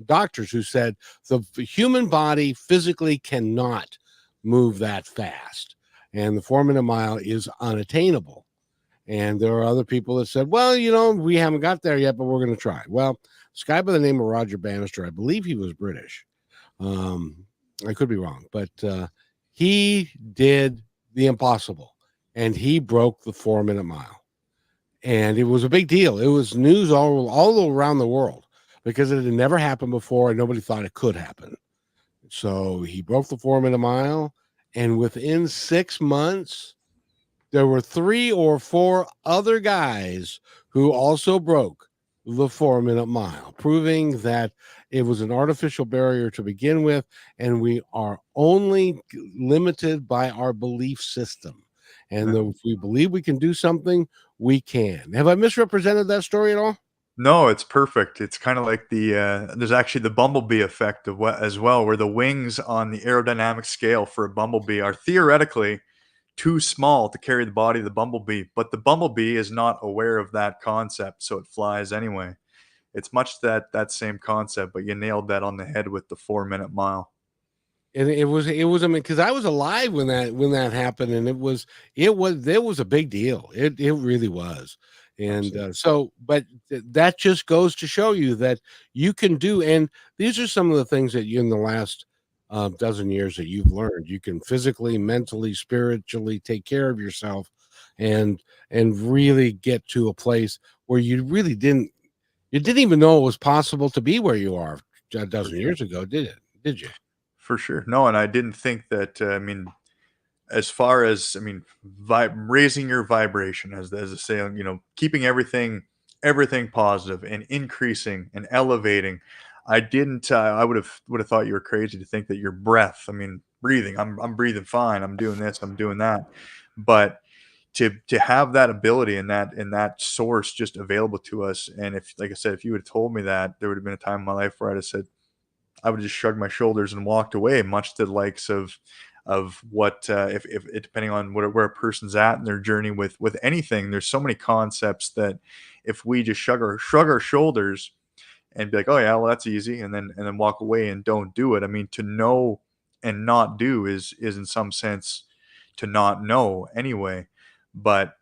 S1: doctors who said the human body physically cannot move that fast, and the 4-minute mile is unattainable. And there are other people that said, well, we haven't got there yet, but we're going to try. Well, this guy by the name of Roger Bannister, I believe he was British. I could be wrong, but he did the impossible, and he broke the 4-minute mile. And it was a big deal. It was news all around the world because it had never happened before, and nobody thought it could happen. So he broke the 4-minute mile, and within 6 months, there were 3 or 4 other guys who also broke the 4-minute mile, proving that it was an artificial barrier to begin with, and we are only limited by our belief system. And if we believe we can do something, we can. Have I misrepresented that story at all?
S2: No, it's perfect. It's kind of like there's actually the bumblebee effect as well, where the wings on the aerodynamic scale for a bumblebee are theoretically too small to carry the body of the bumblebee, but the bumblebee is not aware of that concept, so it flies anyway. It's much that same concept, but you nailed that on the head with the 4-minute mile.
S1: And it was I mean, because I was alive when that happened, and it was a big deal. It really was. And but that just goes to show you that you can do, and these are some of the things that you in the last dozen years that you've learned. You can physically, mentally, spiritually take care of yourself, and really get to a place where you really didn't even know it was possible to be where you are a dozen years ago, did you?
S2: For sure. No, and I didn't think that, as far as, raising your vibration, as a saying, keeping everything positive and increasing and elevating. I didn't, I would have thought you were crazy to think that your breath, breathing, I'm breathing fine. I'm doing this, I'm doing that. But to have that ability and that source just available to us. And if, like I said, if you would have told me that, there would have been a time in my life where I'd have said, I would just shrug my shoulders and walked away, much to the likes of what if depending on where a person's at in their journey with anything. There's so many concepts that if we just shrug our shoulders and be like, oh yeah, well that's easy, and then walk away and don't do it. To know and not do is in some sense to not know anyway. But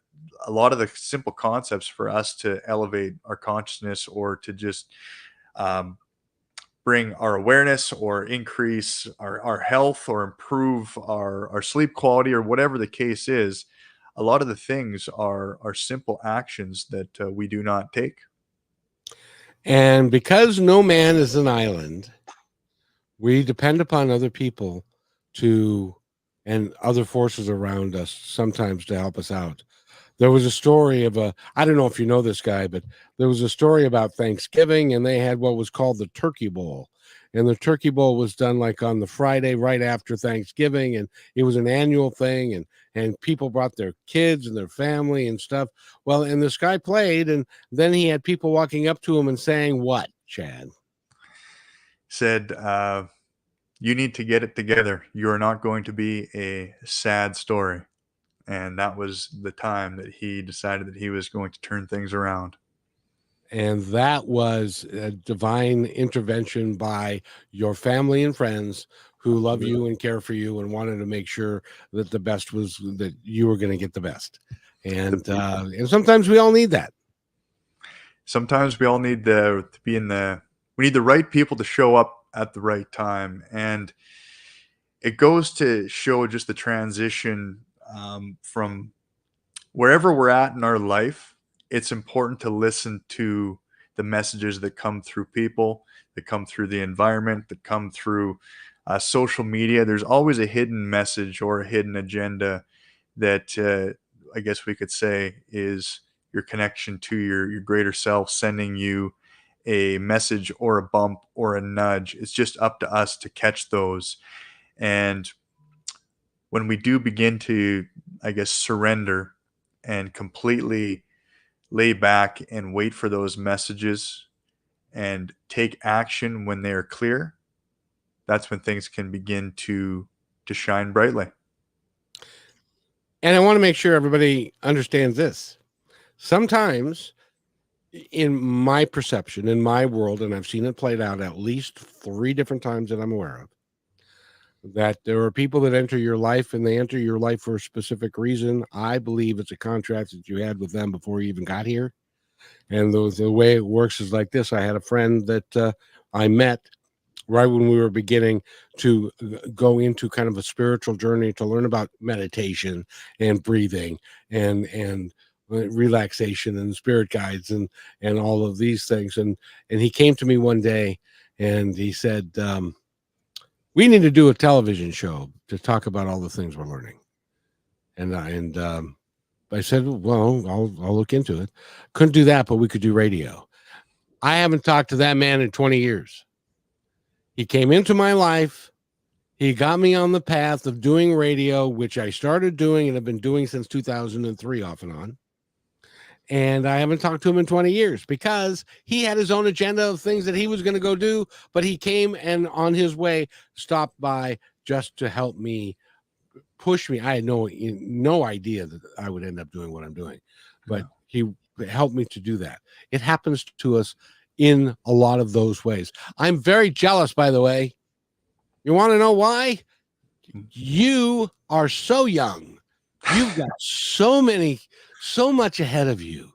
S2: a lot of the simple concepts for us to elevate our consciousness or to just bring our awareness or increase our health or improve our sleep quality or whatever the case is, a lot of the things are simple actions that we do not take.
S1: And because no man is an island, we depend upon other people and other forces around us sometimes to help us out. There was a story of I don't know if you know this guy, but there was a story about Thanksgiving, and they had what was called the Turkey Bowl. And the Turkey Bowl was done like on the Friday right after Thanksgiving, and it was an annual thing, and people brought their kids and their family and stuff. Well, and this guy played, and then he had people walking up to him and saying, what, Chad?
S2: Said, you need to get it together. You are not going to be a sad story. And that was the time that he decided that he was going to turn things around.
S1: And that was a divine intervention by your family and friends who love you and care for you and wanted to make sure that the best was that you were going to get the best. And sometimes we all need that.
S2: Sometimes we all need we need the right people to show up at the right time. And it goes to show just the transition from wherever we're at in our life. It's important to listen to the messages that come through people, that come through the environment, that come through social media. There's always a hidden message or a hidden agenda that I guess we could say is your connection to your greater self, sending you a message or a bump or a nudge. It's just up to us to catch those. And when we do begin to, I guess, surrender and completely lay back and wait for those messages and take action when they are clear, that's when things can begin to shine brightly.
S1: And I want to make sure everybody understands this. sometimes in my perception, in my world, and I've seen it played out at least 3 different times that I'm aware of, that there are people that enter your life and they enter your life for a specific reason. I believe it's a contract that you had with them before you even got here. And the way it works is like this. I had a friend that I met right when we were beginning to go into kind of a spiritual journey to learn about meditation and breathing and relaxation and spirit guides and all of these things. And he came to me one day and he said, we need to do a television show to talk about all the things we're learning. And I said, well, I'll look into it. Couldn't do that, but we could do radio. I haven't talked to that man in 20 years. He came into my life. He got me on the path of doing radio, which I started doing and have been doing since 2003 off and on. And I haven't talked to him in 20 years because he had his own agenda of things that he was going to go do. But he came and on his way stopped by just to help me, push me. I had no idea that I would end up doing what I'm doing, but he helped me to do that. It happens to us in a lot of those ways. I'm very jealous, by the way. You want to know why? You are so young. You've got so much ahead of you,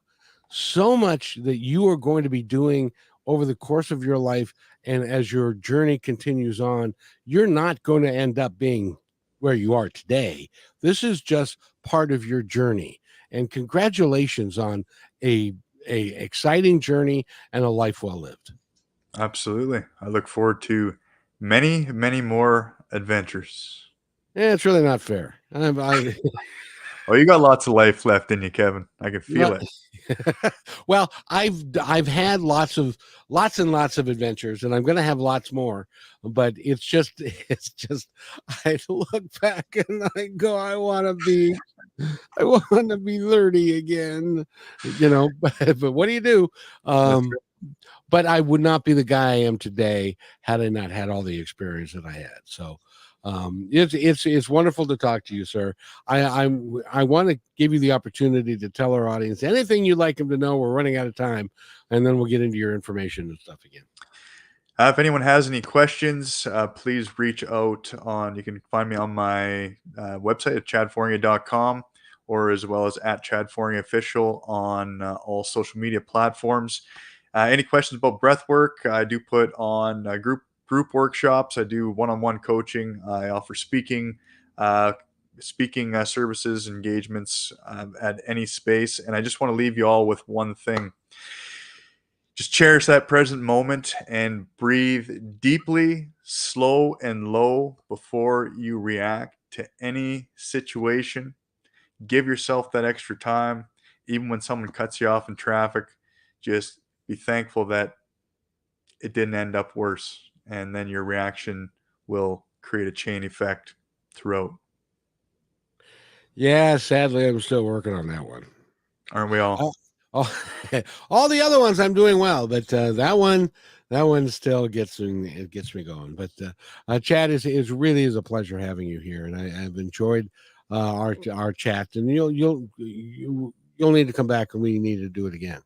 S1: so much that you are going to be doing over the course of your life. And as your journey continues on, you're not going to end up being where you are today. This is just part of your journey. And congratulations on a exciting journey and a life well lived.
S2: Absolutely. I look forward to many, many more adventures.
S1: Yeah, it's really not fair.
S2: Oh, you got lots of life left in you, Kevin. I can feel it.
S1: Well, I've had lots and lots of adventures, and I'm going to have lots more. But it's just I look back and I go, I want to be 30 again, But what do you do? But I would not be the guy I am today had I not had all the experience that I had. So it's wonderful to talk to you, sir. I want to give you the opportunity to tell our audience anything you'd like them to know. We're running out of time, and then we'll get into your information and stuff again.
S2: If anyone has any questions, please reach out you can find me on my website at chadfournier.com or as well as at Chad Fournier Official on all social media platforms. Any questions about breathwork? I do put on group workshops. I do one-on-one coaching. I offer speaking services, engagements at any space. And I just want to leave you all with one thing. Just cherish that present moment and breathe deeply, slow and low before you react to any situation. Give yourself that extra time. Even when someone cuts you off in traffic, just be thankful that it didn't end up worse. And then your reaction will create a chain effect throughout.
S1: Yeah, sadly, I'm still working on that one.
S2: Aren't we all?
S1: All the other ones I'm doing well, but that one still gets me going. But Chad, is really a pleasure having you here, and I've enjoyed our chat. And you'll need to come back, and we need to do it again.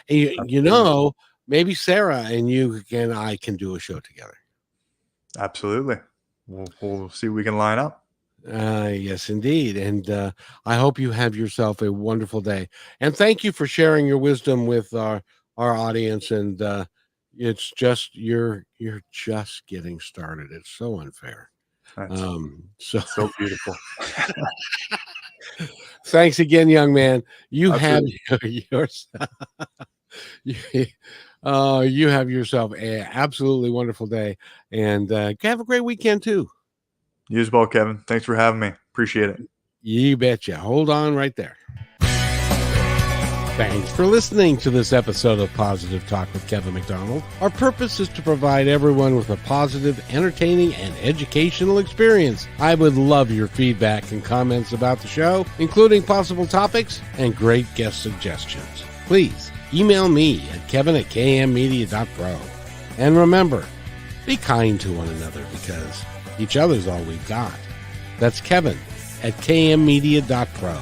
S1: And maybe Sarah and you and I can do a show together.
S2: Absolutely. We'll see if we can line up.
S1: Yes, indeed. And I hope you have yourself a wonderful day. And thank you for sharing your wisdom with our audience. And it's just you're just getting started. It's so unfair.
S2: So beautiful.
S1: Thanks again, young man. You Absolutely. You have yourself a absolutely wonderful day, and have a great weekend too.
S2: You as well, Kevin. Thanks for having me. Appreciate it.
S1: You betcha. Hold on right there. Thanks for listening to this episode of Positive Talk with Kevin McDonald. Our purpose is to provide everyone with a positive, entertaining, and educational experience. I would love your feedback and comments about the show, including possible topics and great guest suggestions. Please email me at kevin@kmmedia.pro. And remember, be kind to one another because each other's all we've got. That's Kevin at kmmedia.pro.